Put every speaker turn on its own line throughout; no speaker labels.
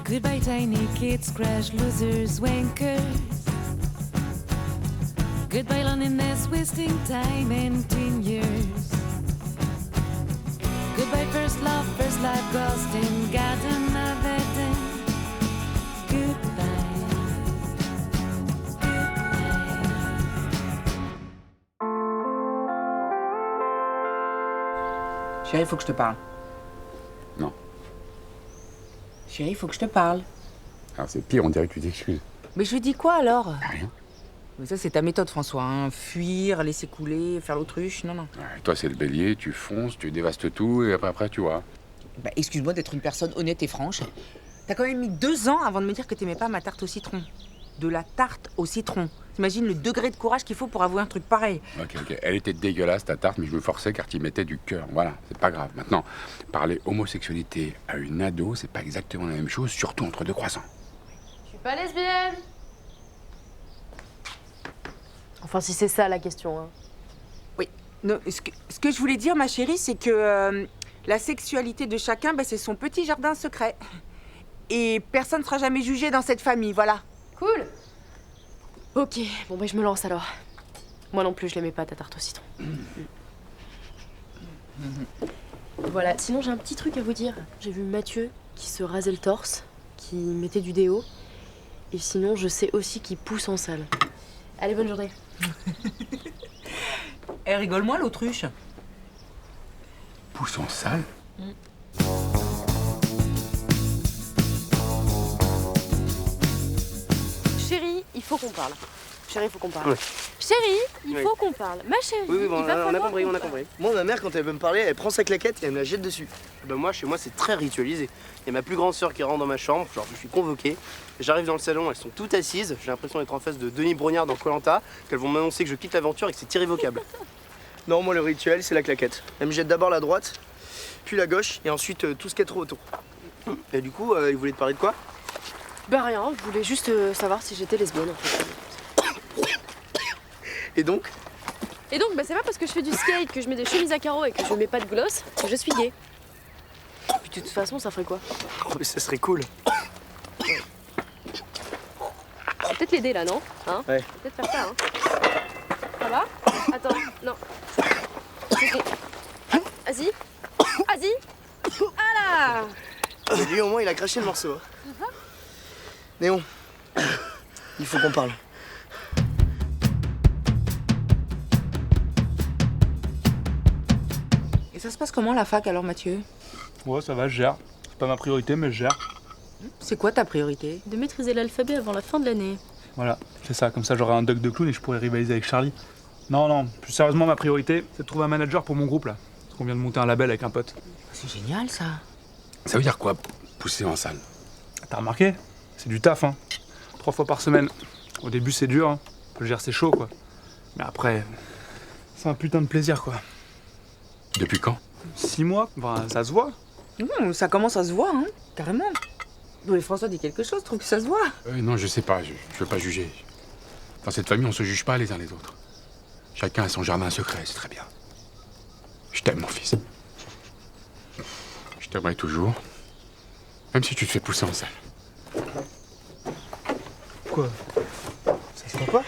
Goodbye tiny kids, crash losers, wankers. Goodbye loneliness, wasting time and 10 years. Goodbye first love, first life, ghosting, got another day. Goodbye.
Chérie, faut que je te parle.
Non.
Chérie, faut que je te parle.
Alors c'est pire, on dirait que tu t'excuses.
Mais je lui dis quoi alors?
Rien.
Mais ça, c'est ta méthode, François. Hein. Fuir, laisser couler, faire l'autruche. Non, non.
Ouais, toi c'est le bélier, tu fonces, tu dévastes tout et après tu vois.
Bah, excuse-moi d'être une personne honnête et franche. T'as quand même mis 2 ans avant de me dire que t'aimais pas ma tarte au citron. De la tarte au citron. T'imagines le degré de courage qu'il faut pour avouer un truc pareil.
Ok. Elle était dégueulasse ta tarte, mais je me forçais car tu y mettais du cœur. Voilà, c'est pas grave. Maintenant, parler homosexualité à une ado, c'est pas exactement la même chose, surtout entre deux croissants.
Je suis pas lesbienne. Enfin, si c'est ça la question. Hein.
Oui. Non, ce que je voulais dire, ma chérie, c'est que la sexualité de chacun, bah, c'est son petit jardin secret. Et personne ne sera jamais jugé dans cette famille, voilà.
Cool. Ok, bon bah je me lance alors. Moi non plus, je l'aimais pas ta tarte au citron. Voilà, sinon j'ai un petit truc à vous dire. J'ai vu Mathieu qui se rasait le torse, qui mettait du déo. Et sinon, je sais aussi qu'il pousse en salle. Allez, bonne journée.
Elle rigole moins, l'autruche.
Pousse en salle.
Chérie, il faut qu'on parle. Chérie, il faut qu'on parle.
Ouais.
Chérie, il
Oui.
faut qu'on parle. Ma chérie,
Oui, bon,
il va
on a
falloir
compris,
qu'on
on a
parle.
compris. Moi, ma mère, quand elle veut me parler, elle prend sa claquette et elle me la jette dessus. Ben moi, chez moi, c'est très ritualisé. Il y a ma plus grande sœur qui rentre dans ma chambre, genre je suis convoqué. J'arrive dans le salon, elles sont toutes assises. J'ai l'impression d'être en face de Denis Brognard dans Koh-Lanta, qu'elles vont m'annoncer que je quitte l'aventure et que c'est irrévocable. Non, moi, le rituel, c'est la claquette. Elle me jette d'abord la droite, puis la gauche, et ensuite tout ce qu'il y a trop autour. Et du coup, il voulait te parler de quoi?
Bah rien, je voulais juste savoir si j'étais lesbienne en fait.
Et donc?
Et donc, bah c'est pas parce que je fais du skate, que je mets des chemises à carreaux et que je mets pas de gloss que je suis gay. Puis de toute façon, ça ferait quoi?
Oh, mais ça serait cool.
Ça va peut-être l'aider là, non? Hein?
Ouais.
Peut-être faire ça, hein? Ça va? Attends, non. Ok. Vas-y. Vas-y. Ah là!
Et lui, au moins, il a craché le morceau. Hein. Néon, il faut qu'on parle.
Et ça se passe comment la fac alors, Mathieu?
Ouais, ça va, je gère. C'est pas ma priorité, mais je gère.
C'est quoi ta priorité?
De maîtriser l'alphabet avant la fin de l'année.
Voilà, c'est ça. Comme ça, j'aurai un duck de clown et je pourrai rivaliser avec Charlie. Non, plus sérieusement, ma priorité, c'est de trouver un manager pour mon groupe, là. Parce qu'on vient de monter un label avec un pote.
C'est génial, ça.
Ça veut dire quoi, pousser en salle?
T'as remarqué? C'est du taf, hein. 3 fois par semaine. Au début, c'est dur, hein. Faut le dire, c'est chaud, quoi. Mais après, c'est un putain de plaisir, quoi.
Depuis quand?
6 mois, enfin, ça se voit.
Ça commence à se voir, hein, carrément. Oui, François dit quelque chose, trouve que ça se voit.
Non, je sais pas, je veux pas juger. Dans cette famille, on se juge pas les uns les autres. Chacun a son jardin secret, c'est très bien. Je t'aime, mon fils. Je t'aimerai toujours. Même si tu te fais pousser en salle.
Quoi?
Ça se voit pas?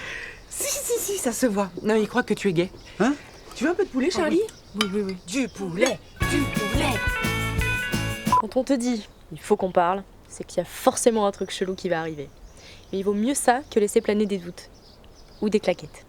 Si, ça se voit. Non, il croit que tu es gay.
Hein?
Tu veux un peu de poulet, Charlie?
Oui.
Du poulet.
Quand on te dit il faut qu'on parle, c'est qu'il y a forcément un truc chelou qui va arriver. Mais il vaut mieux ça que laisser planer des doutes. Ou des claquettes.